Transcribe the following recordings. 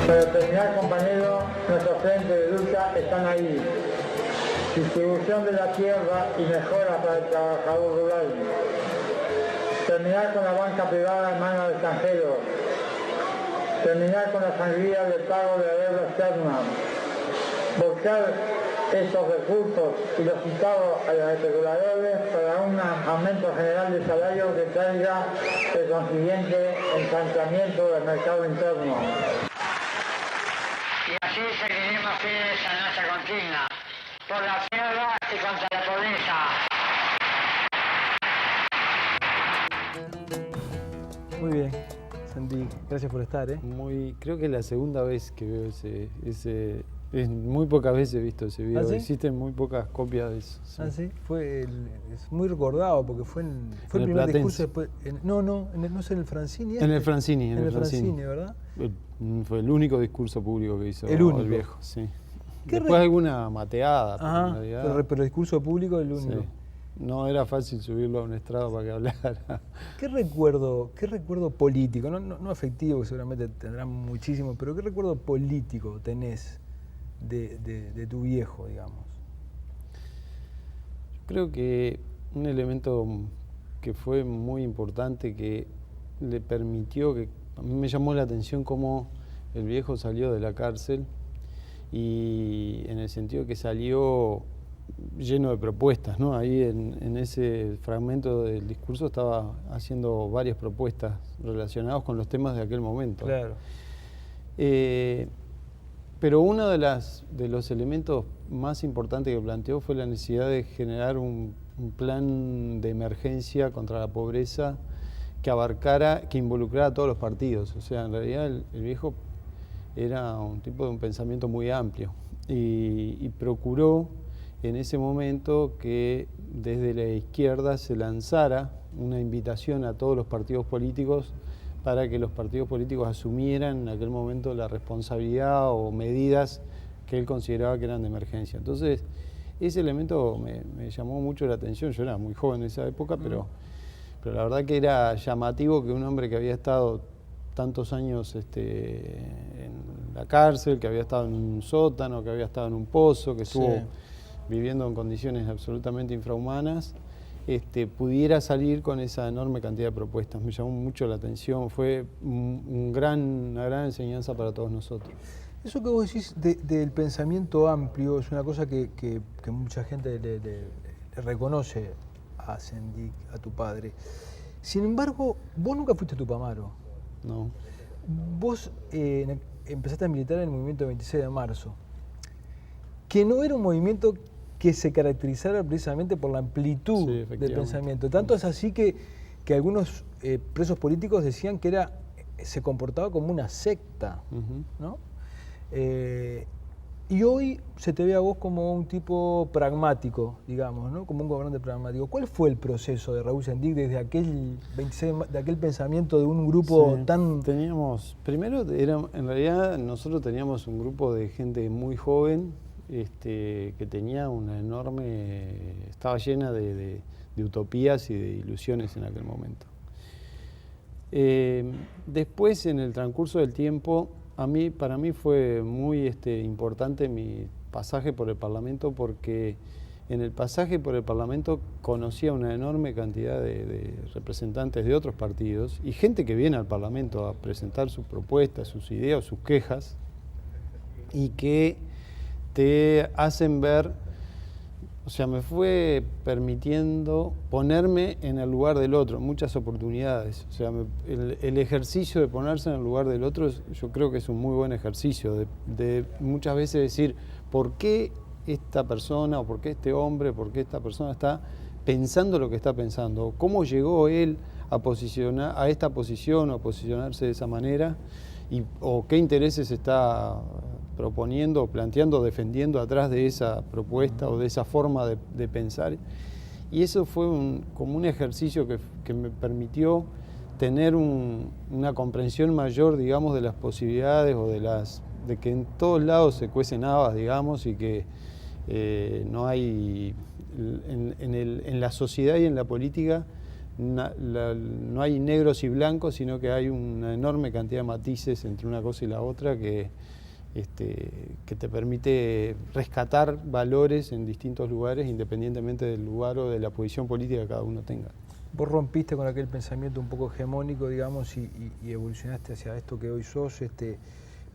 Pero terminar, compañeros, nuestro frente de lucha están ahí. Distribución de la tierra y mejora para el trabajador rural. Terminar con la banca privada en manos de extranjeros. Terminar con la sangría del pago de la deuda externa. Volcar estos recursos y los citados a los especuladores para un aumento general de salario que traiga el consiguiente ensanchamiento del mercado interno. Y así seguiremos fieles a nuestra consigna, por la tierra y contra la pobreza. Muy bien, Santi, gracias por estar. Creo que es la segunda vez que veo muy pocas veces he visto ese video. ¿Ah, sí? Existen muy pocas copias de eso. Sí. Ah, sí, es muy recordado porque fue el primer Platense. discurso después. No es en el Francini. En el Francini, ¿verdad? Fue el único discurso público que hizo el viejo, sí. Después alguna mateada, ajá, pero el discurso público es el único. Sí. No era fácil subirlo a un estrado para que hablara. ¿Qué recuerdo político, no afectivo, que seguramente tendrán muchísimo, pero qué recuerdo político tenés de tu viejo, digamos? Yo creo que un elemento que fue muy importante, que le permitió, que a mí me llamó la atención cómo el viejo salió de la cárcel, y en el sentido que salió lleno de propuestas, ¿no? Ahí en ese fragmento del discurso estaba haciendo varias propuestas relacionadas con los temas de aquel momento. Claro. Pero uno de los elementos más importantes que planteó fue la necesidad de generar un plan de emergencia contra la pobreza que involucrara a todos los partidos. O sea, en realidad el viejo era un tipo de un pensamiento muy amplio y procuró en ese momento que desde la izquierda se lanzara una invitación a todos los partidos políticos para que los partidos políticos asumieran en aquel momento la responsabilidad o medidas que él consideraba que eran de emergencia. Entonces, ese elemento me llamó mucho la atención. Yo era muy joven en esa época, pero la verdad que era llamativo que un hombre que había estado tantos años en la cárcel, que había estado en un sótano, que había estado en un pozo, que estuvo viviendo en condiciones absolutamente infrahumanas, pudiera salir con esa enorme cantidad de propuestas. Me llamó mucho la atención, fue una gran enseñanza para todos nosotros. Eso que vos decís del pensamiento amplio es una cosa que mucha gente le reconoce a Sendik, a tu padre. Sin embargo, vos nunca fuiste Tupamaro. No. Vos empezaste a militar en el movimiento 26 de marzo, que no era un movimiento que se caracterizara precisamente por la amplitud del pensamiento. Tanto es así que algunos presos políticos decían que se comportaba como una secta, ¿no? Y hoy se te ve a vos como un tipo pragmático, digamos, ¿no? Como un gobernante pragmático. ¿Cuál fue el proceso de Raúl Sendik desde aquel pensamiento de un grupo tan...? En realidad nosotros teníamos un grupo de gente muy joven, que tenía una enorme... estaba llena de utopías y de ilusiones en aquel momento. Después, en el transcurso del tiempo, para mí fue muy importante mi pasaje por el Parlamento, porque en el pasaje por el Parlamento conocía una enorme cantidad de representantes de otros partidos y gente que viene al Parlamento a presentar sus propuestas, sus ideas, sus quejas, y que te hacen ver, o sea, me fue permitiendo ponerme en el lugar del otro en muchas oportunidades. O sea, el ejercicio de ponerse en el lugar del otro, yo creo que es un muy buen ejercicio, de muchas veces decir, ¿por qué esta persona, o por qué este hombre, por qué esta persona está pensando lo que está pensando? ¿Cómo llegó él a esta posición o a posicionarse de esa manera? ¿O qué intereses está proponiendo, planteando, defendiendo atrás de esa propuesta o de esa forma de pensar? Y eso fue como un ejercicio que me permitió tener una comprensión mayor, digamos, de las posibilidades o de que en todos lados se cuecen habas, digamos, y que no hay, en la sociedad y en la política no hay negros y blancos, sino que hay una enorme cantidad de matices entre una cosa y la otra que te permite rescatar valores en distintos lugares, independientemente del lugar o de la posición política que cada uno tenga. Vos rompiste con aquel pensamiento un poco hegemónico, digamos, y evolucionaste hacia esto que hoy sos,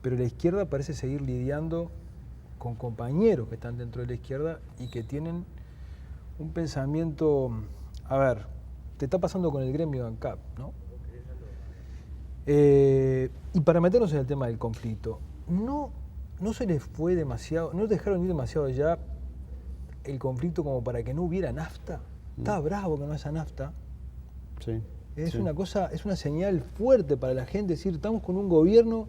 pero la izquierda parece seguir lidiando con compañeros que están dentro de la izquierda y que tienen un pensamiento, a ver, te está pasando con el gremio de ANCAP, ¿no? Y para meternos en el tema del conflicto, no se les fue demasiado, no dejaron ir demasiado allá el conflicto como para que no hubiera nafta. Está bravo que no haya nafta. Sí, es una cosa, es una señal fuerte para la gente, decir, estamos con un gobierno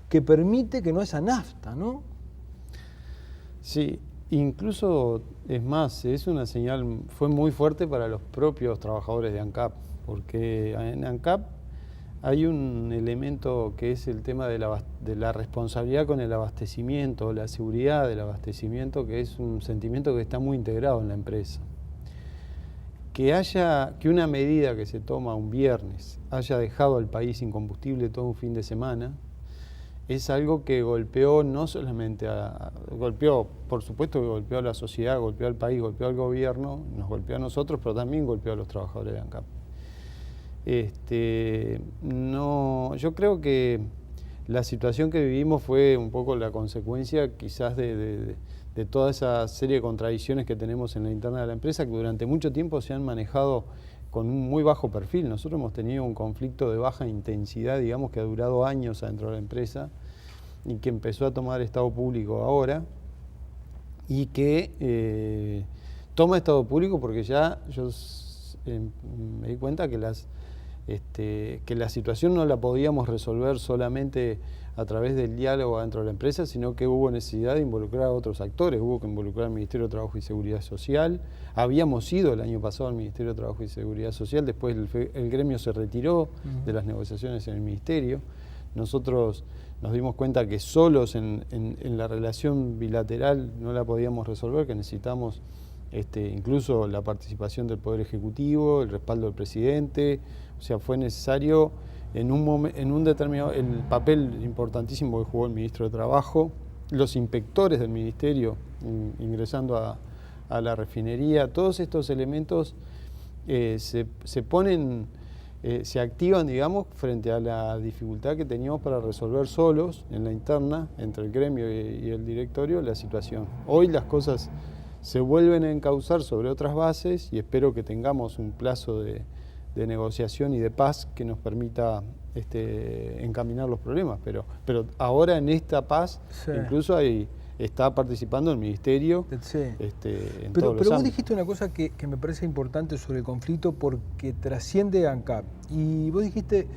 que permite que no haya nafta, ¿no? Sí, incluso, es más, es una señal, fue muy fuerte para los propios trabajadores de ANCAP, porque en ANCAP hay un elemento que es el tema de la responsabilidad con el abastecimiento, la seguridad del abastecimiento, que es un sentimiento que está muy integrado en la empresa. Que una medida que se toma un viernes haya dejado al país sin combustible todo un fin de semana, es algo que golpeó no solamente golpeó, por supuesto que golpeó a la sociedad, golpeó al país, golpeó al gobierno, nos golpeó a nosotros, pero también golpeó a los trabajadores de ANCAP. Yo creo que la situación que vivimos fue un poco la consecuencia quizás de toda esa serie de contradicciones que tenemos en la interna de la empresa, que durante mucho tiempo se han manejado con un muy bajo perfil. Nosotros hemos tenido un conflicto de baja intensidad, digamos, que ha durado años adentro de la empresa y que empezó a tomar estado público ahora y que toma estado público porque ya yo me di cuenta que la situación no la podíamos resolver solamente a través del diálogo dentro de la empresa, sino que hubo necesidad de involucrar a otros actores. Hubo que involucrar al Ministerio de Trabajo y Seguridad Social. Habíamos ido el año pasado al Ministerio de Trabajo y Seguridad Social, después el gremio se retiró de las negociaciones en el Ministerio. Nosotros nos dimos cuenta que solos en la relación bilateral no la podíamos resolver, que necesitamos incluso la participación del Poder Ejecutivo, el respaldo del presidente. O sea, fue necesario en un determinado, el papel importantísimo que jugó el ministro de Trabajo, los inspectores del ministerio ingresando a la refinería, todos estos elementos se activan, digamos, frente a la dificultad que teníamos para resolver solos en la interna, entre el gremio y el directorio, la situación. Hoy las cosas se vuelven a encauzar sobre otras bases y espero que tengamos un plazo de negociación y de paz que nos permita encaminar los problemas, pero ahora en esta paz sí. Incluso está participando el Ministerio sí. Pero vos dijiste una cosa que me parece importante sobre el conflicto porque trasciende ANCAP y vos dijiste,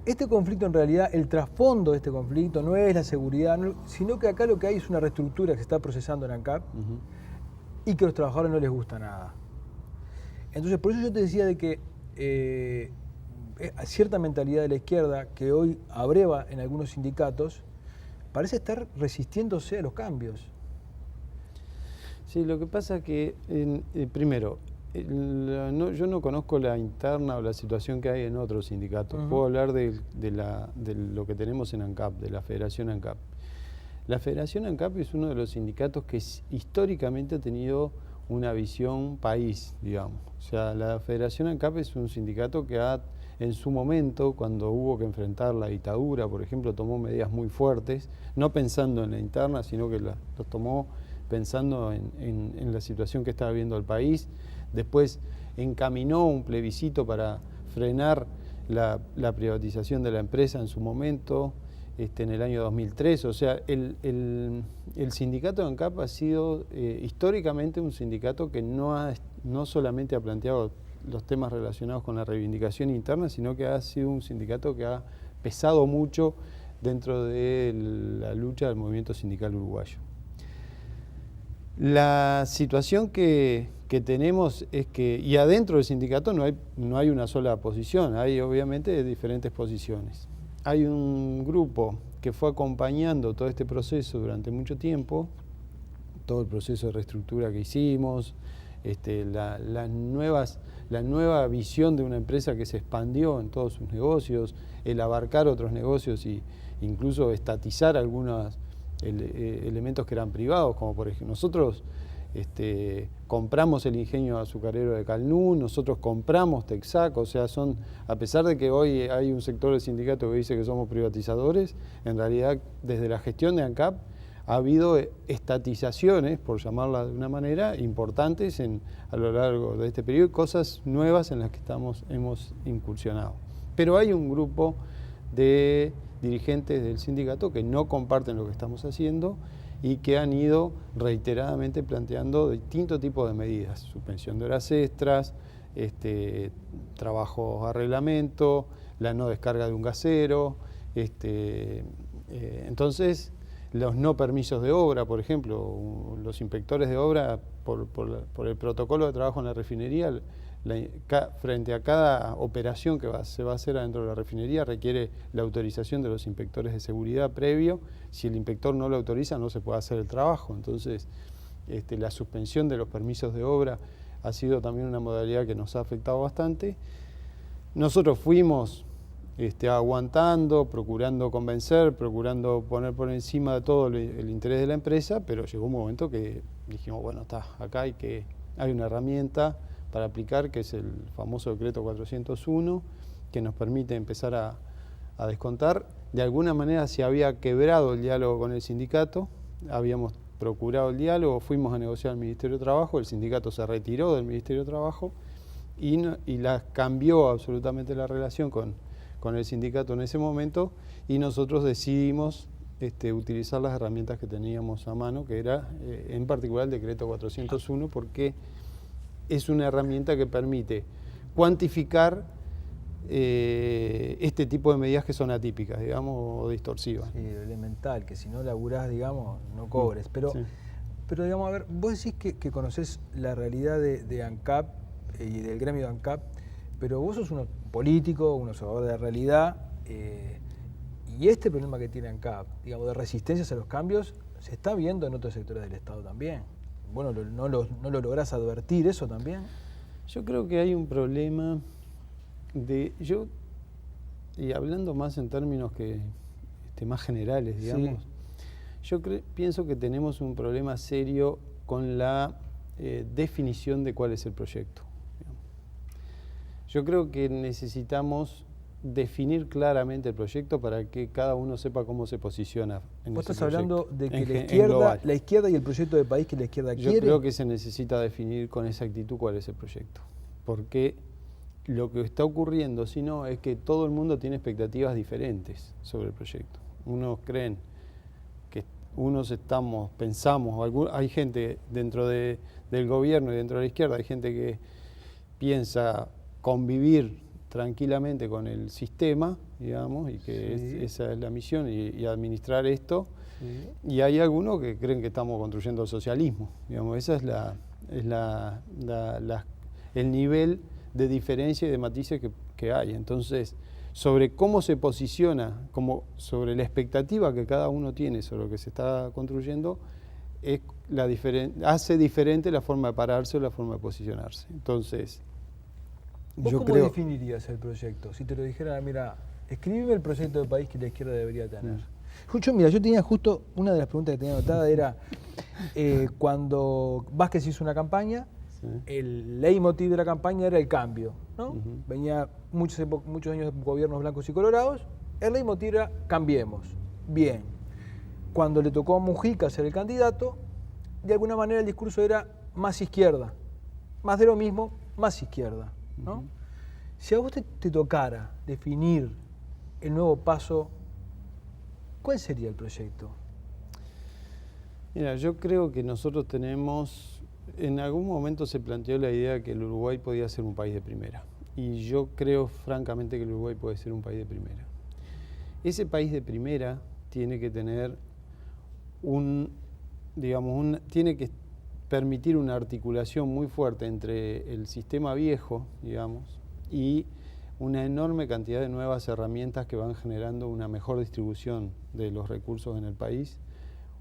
este conflicto en realidad, el trasfondo de este conflicto no es la seguridad, sino que acá lo que hay es una reestructura que se está procesando en ANCAP y que a los trabajadores no les gusta nada. Entonces por eso yo te decía de que cierta mentalidad de la izquierda que hoy abreva en algunos sindicatos parece estar resistiéndose a los cambios. Sí, lo que pasa es que, primero, yo no conozco la interna o la situación que hay en otros sindicatos. Puedo hablar de lo que tenemos en ANCAP, de la Federación ANCAP. La Federación ANCAP es uno de los sindicatos que históricamente ha tenido una visión país, digamos. O sea, la Federación ANCAP es un sindicato que en su momento, cuando hubo que enfrentar la dictadura, por ejemplo, tomó medidas muy fuertes, no pensando en la interna, sino que los tomó pensando en la situación que estaba viviendo el país. Después encaminó un plebiscito para frenar la privatización de la empresa en su momento, en el año 2003. O sea, el sindicato de ANCAP ha sido históricamente un sindicato que no solamente ha planteado los temas relacionados con la reivindicación interna, sino que ha sido un sindicato que ha pesado mucho dentro de la lucha del movimiento sindical uruguayo. La situación que tenemos es que, y adentro del sindicato no hay una sola posición, hay obviamente diferentes posiciones. Hay un grupo que fue acompañando todo este proceso durante mucho tiempo, todo el proceso de reestructura que hicimos, la nueva visión de una empresa que se expandió en todos sus negocios, el abarcar otros negocios e incluso estatizar algunos elementos que eran privados, como por ejemplo nosotros compramos el ingenio azucarero de Calnún, nosotros compramos Texaco, o sea, a pesar de que hoy hay un sector del sindicato que dice que somos privatizadores, en realidad desde la gestión de ANCAP ha habido estatizaciones, por llamarla de una manera, importantes a lo largo de este periodo, cosas nuevas en las que hemos incursionado. Pero hay un grupo de dirigentes del sindicato que no comparten lo que estamos haciendo y que han ido reiteradamente planteando distintos tipos de medidas, suspensión de horas extras, trabajos a reglamento, la no descarga de un gasero, entonces los no permisos de obra, por ejemplo, los inspectores de obra por el protocolo de trabajo en la refinería, frente a cada operación que se va a hacer adentro de la refinería requiere la autorización de los inspectores de seguridad previo. Si el inspector no lo autoriza no se puede hacer el trabajo. Entonces la suspensión de los permisos de obra ha sido también una modalidad que nos ha afectado bastante. Nosotros fuimos aguantando, procurando convencer, procurando poner por encima de todo el interés de la empresa, pero llegó un momento que dijimos, bueno, acá hay una herramienta para aplicar, que es el famoso decreto 401, que nos permite empezar a descontar. De alguna manera se había quebrado el diálogo con el sindicato, habíamos procurado el diálogo, fuimos a negociar al Ministerio de Trabajo, el sindicato se retiró del Ministerio de Trabajo y cambió absolutamente la relación con el sindicato en ese momento, y nosotros decidimos utilizar las herramientas que teníamos a mano, que era en particular el decreto 401, porque es una herramienta que permite cuantificar este tipo de medidas que son atípicas, digamos, o distorsivas. Sí, elemental, que si no laburás, digamos, no cobres. Pero, sí. pero digamos, a ver, vos decís que conocés la realidad de ANCAP y del gremio de ANCAP, pero vos sos un político, un observador de la realidad, y este problema que tiene ANCAP, digamos, de resistencias a los cambios, se está viendo en otros sectores del Estado también. Bueno, ¿no lo lográs advertir eso también? Yo creo que hay un problema y hablando más en términos más generales, digamos, sí. Yo pienso que tenemos un problema serio con la definición de cuál es el proyecto. Yo creo que necesitamos definir claramente el proyecto para que cada uno sepa cómo se posiciona en ¿Vos ese estás hablando de que la izquierda y el proyecto de país que la izquierda quiere? Yo creo que se necesita definir con exactitud cuál es el proyecto, porque lo que está ocurriendo, si no, es que todo el mundo tiene expectativas diferentes sobre el proyecto. Unos creen que pensamos, hay gente dentro del gobierno y dentro de la izquierda, hay gente que piensa convivir tranquilamente con el sistema, digamos, y que esa es la misión, y administrar esto. Sí. Y hay algunos que creen que estamos construyendo el socialismo, digamos, esa es el nivel de diferencia y de matices que hay. Entonces, sobre cómo se posiciona, sobre la expectativa que cada uno tiene sobre lo que se está construyendo, hace diferente la forma de pararse o la forma de posicionarse. Entonces, ¿vos cómo definirías el proyecto? Si te lo dijera, mira, escríbeme el proyecto de país que la izquierda debería tener. Yo tenía justo, una de las preguntas que tenía anotada era, cuando Vázquez hizo una campaña, el leitmotiv de la campaña era el cambio, ¿no? Venía muchos años de gobiernos blancos y colorados, el leitmotiv era cambiemos, bien. Cuando le tocó a Mujica ser el candidato, de alguna manera el discurso era más izquierda, más de lo mismo, más izquierda, ¿no? Si a vos te tocara definir el nuevo paso, ¿cuál sería el proyecto? Mira, yo creo que nosotros en algún momento se planteó la idea que el Uruguay podía ser un país de primera. Y yo creo francamente que el Uruguay puede ser un país de primera. Ese país de primera tiene que tener tiene que permitir una articulación muy fuerte entre el sistema viejo, digamos, y una enorme cantidad de nuevas herramientas que van generando una mejor distribución de los recursos en el país,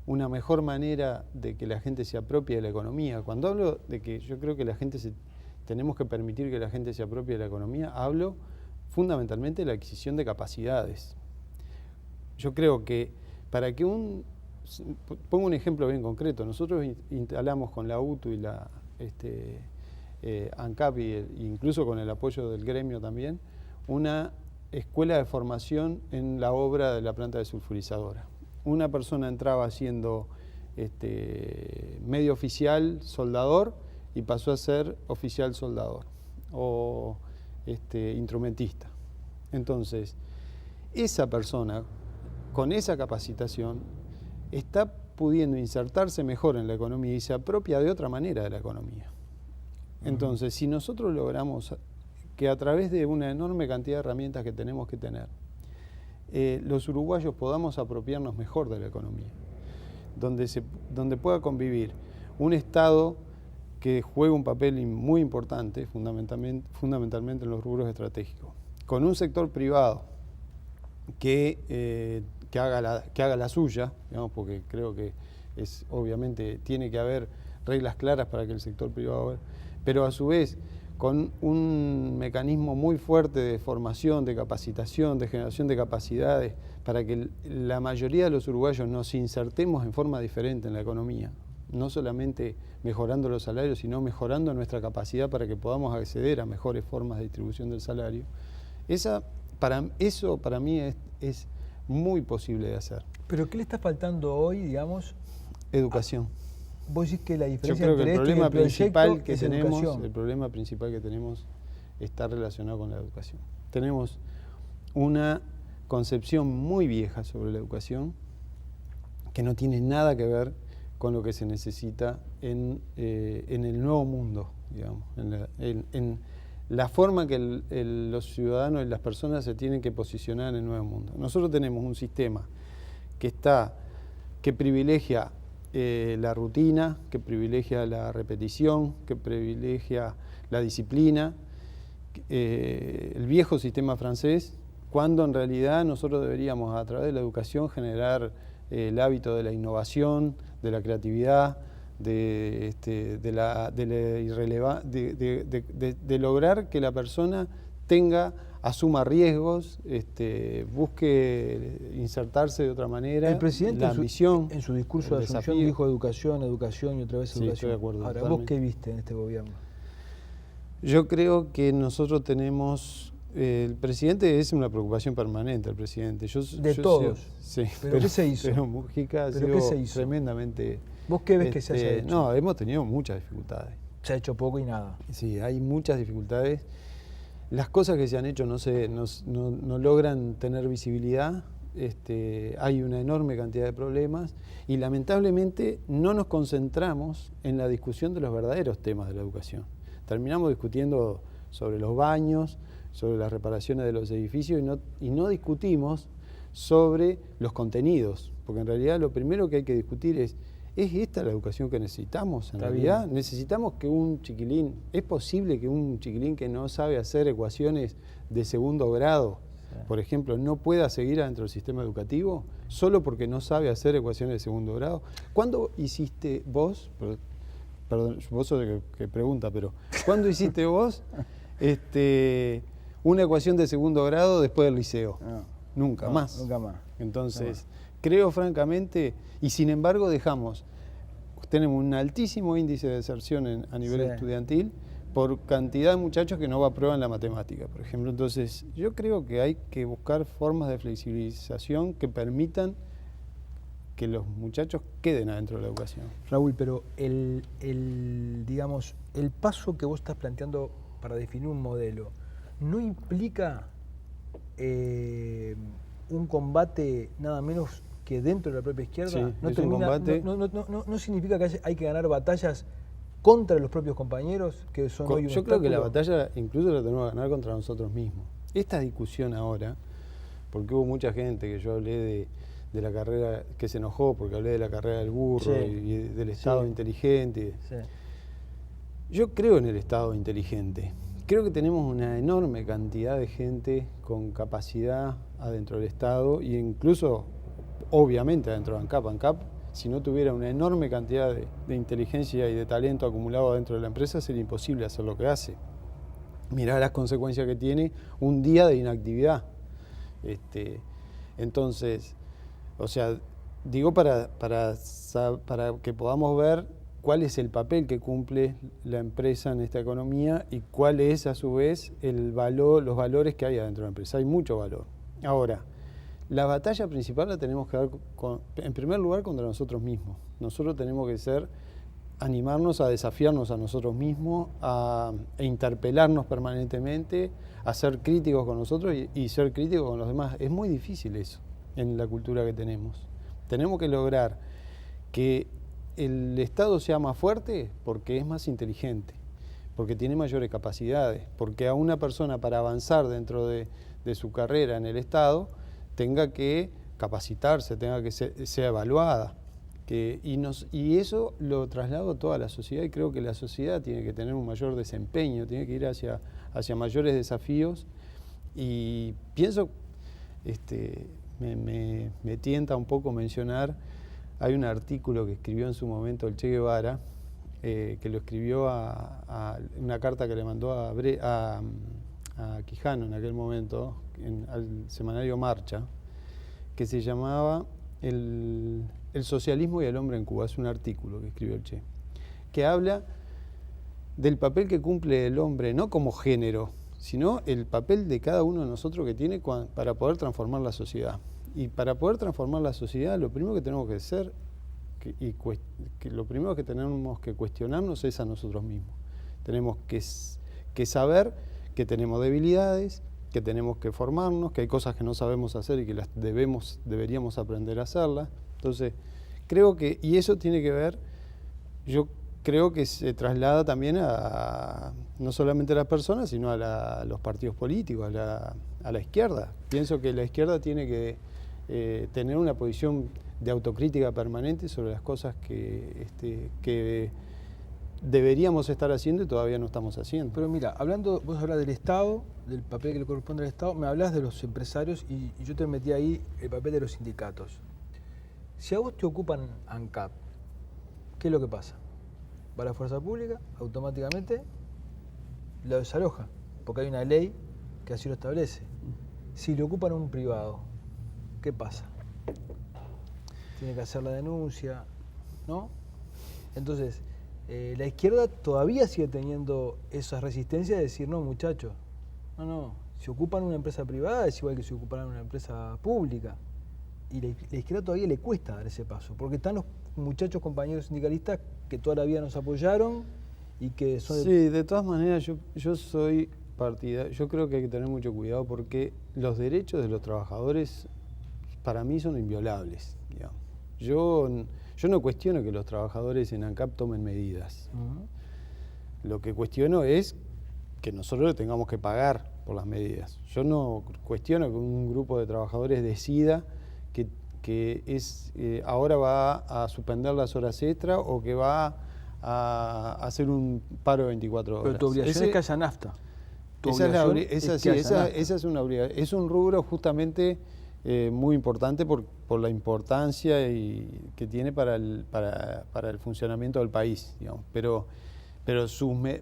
una mejor manera de que la gente se apropie de la economía. Cuando hablo de que yo creo que tenemos que permitir que la gente se apropie de la economía, hablo fundamentalmente de la adquisición de capacidades. Yo creo que para que pongo un ejemplo bien concreto, nosotros instalamos con la UTU y la ANCAP incluso con el apoyo del gremio también, una escuela de formación en la obra de la planta desulfurizadora. Una persona entraba siendo medio oficial soldador y pasó a ser oficial soldador o instrumentista. Entonces, esa persona con esa capacitación está pudiendo insertarse mejor en la economía y se apropia de otra manera de la economía. Entonces, si nosotros logramos que a través de una enorme cantidad de herramientas que tenemos que tener, los uruguayos podamos apropiarnos mejor de la economía, donde pueda convivir un Estado que juega un papel muy importante, fundamentalmente en los rubros estratégicos, con un sector privado que haga la suya, digamos, porque creo que obviamente tiene que haber reglas claras para que el sector privado, pero a su vez con un mecanismo muy fuerte de formación, de capacitación, de generación de capacidades, para que la mayoría de los uruguayos nos insertemos en forma diferente en la economía, no solamente mejorando los salarios, sino mejorando nuestra capacidad para que podamos acceder a mejores formas de distribución del salario. Eso para mí es muy posible de hacer. ¿Pero qué le está faltando hoy, digamos? Educación. Vos decís que la diferencia Yo creo que entre el problema principal que tenemos está relacionado con la educación. Tenemos una concepción muy vieja sobre la educación que no tiene nada que ver con lo que se necesita en el nuevo mundo, digamos, en la forma que los ciudadanos y las personas se tienen que posicionar en el nuevo mundo. Nosotros tenemos un sistema que privilegia la rutina, que privilegia la repetición, que privilegia la disciplina, el viejo sistema francés, cuando en realidad nosotros deberíamos a través de la educación generar el hábito de la innovación, de la creatividad, de lograr que la persona asuma riesgos, busque insertarse de otra manera. El presidente la ambición, en su discurso de Asunción dijo educación y otra vez educación. Sí, estoy de acuerdo. Ahora, totalmente. ¿vos qué viste en este gobierno? Yo creo que nosotros tenemos... el presidente es una preocupación permanente, el presidente. Todos. Sí, ¿Pero qué se hizo? Pero Mujica ha sido tremendamente... ¿Vos qué ves que se haya hecho? No, hemos tenido muchas dificultades. Se ha hecho poco y nada. Sí, hay muchas dificultades. Las cosas que se han hecho no logran tener visibilidad. Hay una enorme cantidad de problemas y lamentablemente no nos concentramos en la discusión de los verdaderos temas de la educación. Terminamos discutiendo sobre los baños, sobre las reparaciones de los edificios y no discutimos sobre los contenidos, porque en realidad lo primero que hay que discutir ¿es esta la educación que necesitamos? En realidad necesitamos que ¿es posible que un chiquilín que no sabe hacer ecuaciones de segundo grado, por ejemplo, no pueda seguir adentro del sistema educativo solo porque no sabe hacer ecuaciones de segundo grado? ¿Cuándo hiciste vos, perdón, vos sos el que pregunta, pero ¿cuándo hiciste vos una ecuación de segundo grado después del liceo? Nunca más. Entonces, creo francamente, y sin embargo tenemos un altísimo índice de deserción a nivel estudiantil por cantidad de muchachos que no aprueban la matemática, por ejemplo. Entonces, yo creo que hay que buscar formas de flexibilización que permitan que los muchachos queden adentro de la educación. Raúl, pero el paso que vos estás planteando para definir un modelo, ¿no implica un combate nada menos que dentro de la propia izquierda? Sí, ¿No significa que hay que ganar batallas contra los propios compañeros que son hoy un Yo creo que la obstáculo? batalla incluso la tenemos que ganar contra nosotros mismos. Esta discusión ahora, porque hubo mucha gente que yo hablé de la carrera, que se enojó porque hablé de la carrera del burro y del Estado inteligente. Sí. Yo creo en el Estado inteligente. Creo que tenemos una enorme cantidad de gente con capacidad adentro del Estado e incluso, obviamente, adentro de ANCAP. ANCAP si no tuviera una enorme cantidad de inteligencia y de talento acumulado dentro de la empresa, sería imposible hacer lo que hace. Mirá las consecuencias que tiene un día de inactividad. Entonces, o sea, digo para que podamos ver cuál es el papel que cumple la empresa en esta economía y cuál es, a su vez, los valores que hay adentro de la empresa. Hay mucho valor. Ahora, la batalla principal la tenemos que dar, en primer lugar, contra nosotros mismos. Nosotros tenemos que animarnos a desafiarnos a nosotros mismos, a interpelarnos permanentemente, a ser críticos con nosotros y ser críticos con los demás. Es muy difícil eso en la cultura que tenemos. Tenemos que lograr que el Estado sea más fuerte porque es más inteligente, porque tiene mayores capacidades, porque a una persona para avanzar dentro de su carrera en el Estado tenga que capacitarse, tenga que ser evaluada. Y eso lo traslado a toda la sociedad y creo que la sociedad tiene que tener un mayor desempeño, tiene que ir hacia mayores desafíos y pienso, me tienta un poco mencionar, hay un artículo que escribió en su momento el Che Guevara, que lo escribió a una carta que le mandó a Quijano en aquel momento, al semanario Marcha, que se llamaba el socialismo y el hombre en Cuba. Es un artículo que escribió el Che, que habla del papel que cumple el hombre, no como género, sino el papel de cada uno de nosotros que tiene para poder transformar la sociedad. Y para poder transformar la sociedad, lo primero que tenemos que hacer, lo primero que tenemos que cuestionarnos es a nosotros mismos. Tenemos que saber que tenemos debilidades, que tenemos que formarnos, que hay cosas que no sabemos hacer y que las deberíamos aprender a hacerlas. Entonces, creo que, y eso tiene que ver, yo creo que se traslada también no solamente a las personas, sino a los partidos políticos, a la izquierda. Pienso que la izquierda tiene que tener una posición de autocrítica permanente sobre las cosas que deberíamos estar haciendo y todavía no estamos haciendo. Pero mira, vos hablas del Estado, del papel que le corresponde al Estado, me hablas de los empresarios y yo te metí ahí el papel de los sindicatos. Si a vos te ocupan ANCAP, ¿qué es lo que pasa? Va a la fuerza pública, automáticamente lo desaloja, porque hay una ley que así lo establece. Si le ocupan a un privado, ¿qué pasa? Tiene que hacer la denuncia, ¿no? Entonces, la izquierda todavía sigue teniendo esa resistencia de decir, no, muchachos, no, si ocupan una empresa privada es igual que si ocuparan una empresa pública. Y la izquierda todavía le cuesta dar ese paso, porque están los muchachos compañeros sindicalistas que toda la vida nos apoyaron y que son... Sí, de todas maneras yo soy partidario, yo creo que hay que tener mucho cuidado porque los derechos de los trabajadores para mí son inviolables, digamos. Yo no cuestiono que los trabajadores en ANCAP tomen medidas. Lo que cuestiono es que nosotros le tengamos que pagar por las medidas. Yo no cuestiono que un grupo de trabajadores decida que ahora va a suspender las horas extra o que va a hacer un paro de 24 horas. Pero tu obligación es que haya nafta. Esa es una obligación. Es un rubro justamente muy importante por la importancia que tiene para el funcionamiento del país, digamos.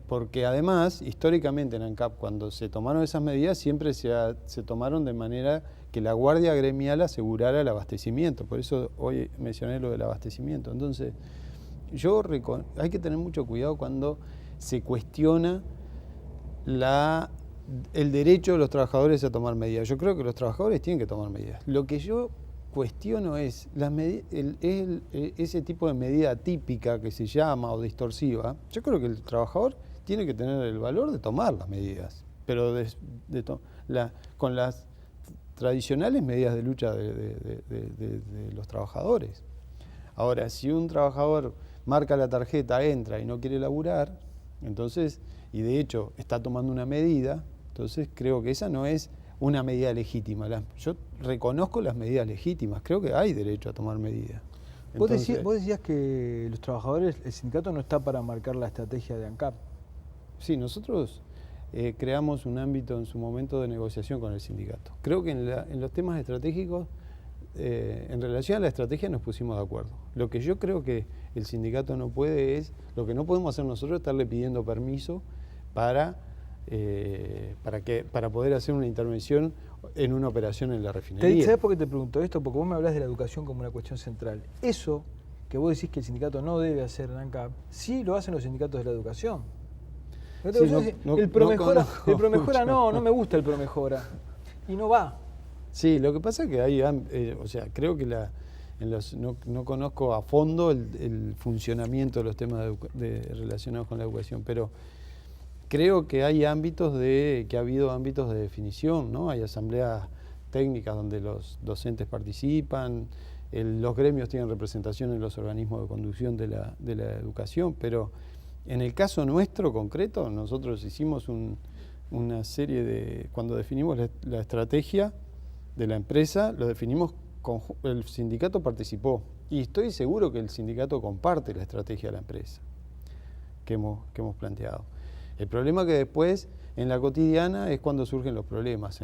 Porque además, históricamente en ANCAP, cuando se tomaron esas medidas, siempre se tomaron de manera que la guardia gremial asegurara el abastecimiento. Por eso hoy mencioné lo del abastecimiento. Entonces, hay que tener mucho cuidado cuando se cuestiona el derecho de los trabajadores a tomar medidas. Yo creo que los trabajadores tienen que tomar medidas. Lo que yo cuestiono es ese tipo de medida típica que se llama o distorsiva. Yo creo que el trabajador tiene que tener el valor de tomar las medidas, pero con las tradicionales medidas de lucha de los trabajadores. Ahora, si un trabajador marca la tarjeta, entra y no quiere laburar, entonces, y de hecho está tomando una medida, entonces creo que esa no es una medida legítima. Yo reconozco las medidas legítimas, creo que hay derecho a tomar medidas. Vos decías que los trabajadores, el sindicato no está para marcar la estrategia de ANCAP. Sí, nosotros creamos un ámbito en su momento de negociación con el sindicato. Creo que en los temas estratégicos en relación a la estrategia nos pusimos de acuerdo. Lo que yo creo que el sindicato no puede es, lo que no podemos hacer nosotros es estarle pidiendo permiso para poder hacer una intervención en una operación en la refinería. ¿Sabes por qué te pregunto esto? Porque vos me hablas de la educación como una cuestión central. Eso que vos decís que el sindicato no debe hacer en ANCAP, sí lo hacen los sindicatos de la educación. Sí, el Promejora no me gusta el Promejora. Y no va. Sí, lo que pasa es que hay, creo que no conozco a fondo el funcionamiento de los temas relacionados con la educación, pero creo que hay que ha habido ámbitos de definición, ¿no? Hay asambleas técnicas donde los docentes participan, los gremios tienen representación en los organismos de conducción de la educación, pero en el caso nuestro concreto, nosotros hicimos una serie de, cuando definimos la estrategia de la empresa, lo definimos, el sindicato participó y estoy seguro que el sindicato comparte la estrategia de la empresa que hemos planteado. El problema que después en la cotidiana es cuando surgen los problemas.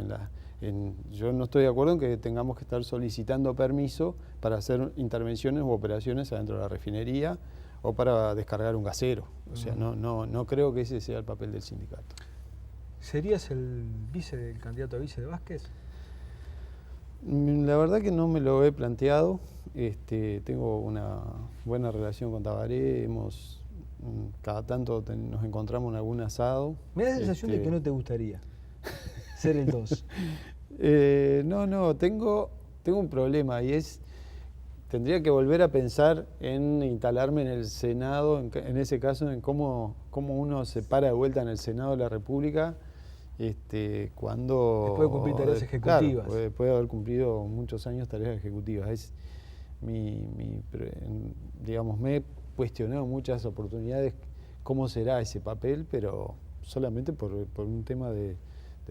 Yo no estoy de acuerdo en que tengamos que estar solicitando permiso para hacer intervenciones u operaciones adentro de la refinería o para descargar un gasero. O sea, no creo que ese sea el papel del sindicato. ¿Serías el candidato a vice de Vázquez? La verdad que no me lo he planteado. Tengo una buena relación con Tabaré, cada tanto nos encontramos en algún asado. Me da la sensación de que no te gustaría ser el 2. Tengo un problema y tendría que volver a pensar en instalarme en el Senado, en ese caso, en cómo uno se para de vuelta en el Senado de la República, cuando... Después de cumplir tareas ejecutivas. Claro, después de haber cumplido muchos años tareas ejecutivas. Digamos, me he cuestionado muchas oportunidades cómo será ese papel, pero solamente por un tema de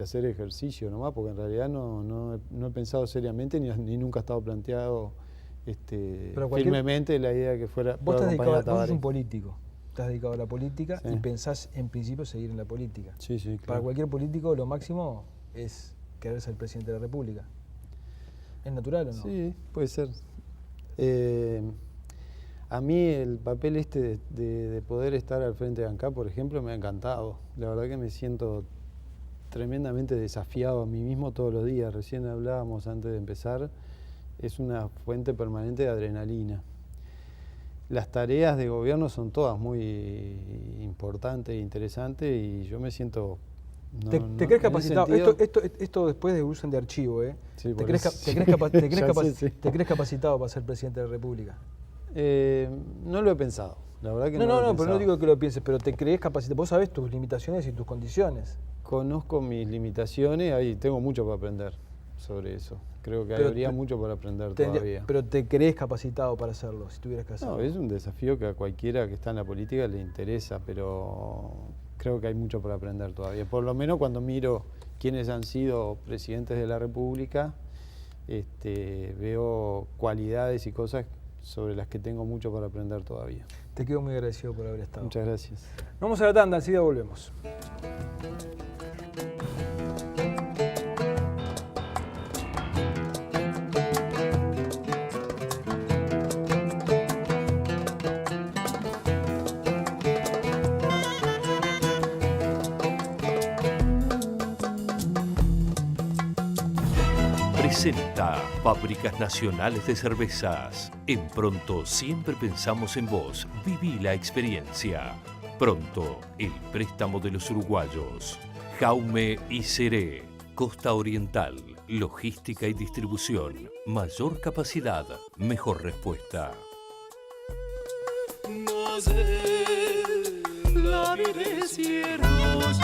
hacer ejercicio nomás, porque en realidad no he pensado seriamente ni nunca ha estado planteado firmemente la idea de que fuera... Vos sos un político, estás dedicado a la política, sí, y pensás en principio seguir en la política. Sí, claro. Para cualquier político lo máximo es querer ser presidente de la República. ¿Es natural o no? Sí, puede ser. A mí el papel de poder estar al frente de ANCAP, por ejemplo, me ha encantado. La verdad que me siento tremendamente desafiado a mí mismo todos los días. Recién hablábamos antes de empezar, es una fuente permanente de adrenalina. Las tareas de gobierno son todas muy importantes e interesantes y yo me siento... ¿Te crees capacitado? Esto después de uso de archivo, ¿eh? Sí, ¿Te crees capacitado para ser presidente de la República? No lo he pensado, la verdad que no No, pero no digo que lo pienses, pero ¿te crees capacitado? Vos sabés tus limitaciones y tus condiciones. Conozco mis limitaciones, tengo mucho para aprender sobre eso. Creo que habría mucho para aprender todavía. Pero ¿te crees capacitado para hacerlo, si tuvieras que hacerlo? No, es un desafío que a cualquiera que está en la política le interesa, pero creo que hay mucho para aprender todavía. Por lo menos cuando miro quiénes han sido presidentes de la República, veo cualidades y cosas sobre las que tengo mucho para aprender todavía. Te quedo muy agradecido por haber estado. Muchas gracias. Vamos a la tanda, enseguida volvemos. Presenta Fábricas Nacionales de Cervezas. En Pronto siempre pensamos en vos. Viví la experiencia. Pronto, el préstamo de los uruguayos. Jaume y Seré. Costa Oriental. Logística y distribución. Mayor capacidad, mejor respuesta. La vida de cielos.